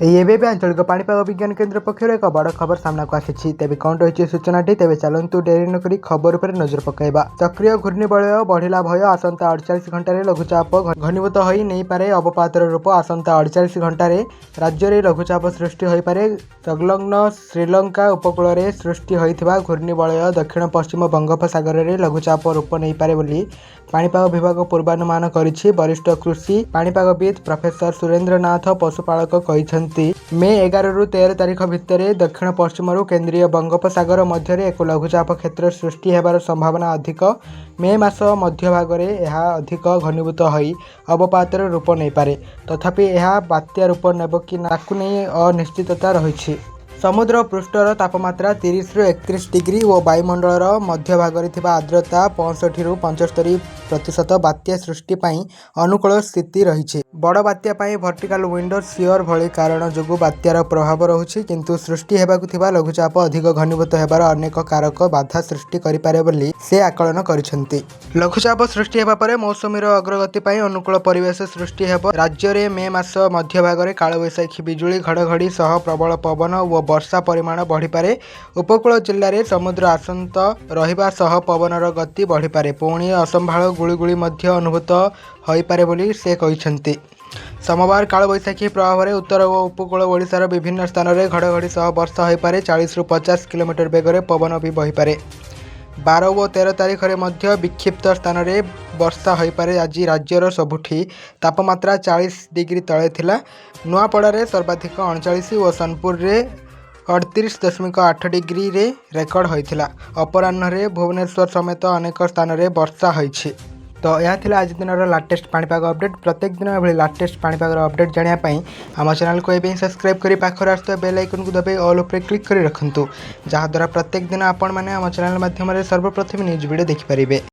एबे आंचलिक पाणीपाग विज्ञान केन्द्र पक्षर एक बड़ खबर सामना को आसी। तेज कौन रही सूचनाटी तेज चलतु डेरी नक खबर पर नजर पकाइबा। सक्रिय घूर्णिबलय बढ़िला भय आसंता 48 घंटे लघुचाप घनीभूत होई नहीं पारे अवपातर रूप। आसंता 48 घंटे राज्य में लघुचाप सृष्टि हो पारे। संलग्न श्रीलंका उपकूल में सृष्टि होता घूर्णिबलय दक्षिण पश्चिम बंगोपसागर में लघुचाप रूप नहीं पारे बोली पाणीपाग विभाग पूर्वानुमान करिछि। वरिष्ठ कृषि पाणीपागविद प्रोफेसर सुरेंद्रनाथ पशुपालक कहिसेंति मे 11 रु 13 तारिख भितर दक्षिण पश्चिम केंद्रीय बंगोपसागर मध्य एक लघुचाप क्षेत्र सृष्टि होबार संभावना अधिक। मे मास मध्य भाग में यह अधिक घनीभूत होई अवपातर रूप नहीं पारे। तथापि यह बात्या रूप नेब कि नाकु नहीं अनिश्चितता रही। समुद्र पृष्ठर तापमात्रा 30 रु 31 डिग्री और वायुमंडल मध्य भाग में आर्द्रता 65 रु 75% बात्या सृष्टि अनुकूल स्थिति रही। बड़ बात्या वर्टिकल विंडो शियर भली कारण जो बात्यार प्रभाव रहुछि, किंतु सृष्टि होगा लघुचाप अधिक घनीभूत होबार अनेक कारक बाधा सृष्टि करिपारे बोली से आकलन करिसेंति। लघुचाप सृष्टि होगा पर मौसुमीर अग्रगति अनुकूल परिवेश सृष्टि होब। राज्य में मे मास मध्य भाग में कालवैशाखी बिजुली घड़घड़ी सह प्रबल पवन और वर्षा परिमाण बढ़िपारे। उपकूल जिले में समुद्र आसंत रहिबा सह पवनर गति बढ़िपारे। पुणी असंभाल गुड़गुड़ी अनुभूत होइपारे बोली से कहिसेंति। सोमवार कालवैशाखी प्रभाव में उत्तर और उपकूल ओडिशार विभिन्न स्थान में घड़घड़ी सह वर्षा होइपारे। 40 रु 50 किलोमीटर बेगर पवन भी बहिपारे। 12 और 13 तारिख में मध्य विक्षिप्त स्थान में वर्षा होइपारे। आज राज्यर सबुठी तापमात्रा 40 डिग्री तले थिला। नुआपड़ारे सर्वाधिक 39 और सोनपुर में 38.8 डिग्री रे रेकर्ड होइथिला। अपराह्न रे भुवनेश्वर समेत अनेक स्थान में वर्षा होइछि। तो यह थिला आज दिन लाटेस्ट पाणीपाग अपडेट। प्रत्येक दिन एभली लाटेस्ट पाणीपाग अपडेट जानापी आम चैनल को एवं सब्सक्राइब कर पाखर आसुवा बेल आइकन को दबाई ऑल उपर क्लिक कर रखुँ, जहाँद्वारा प्रत्येक दिन आपण मैंने आम चैनल माध्यम सर्वप्रथम न्यूज वीडियो देखिपारे।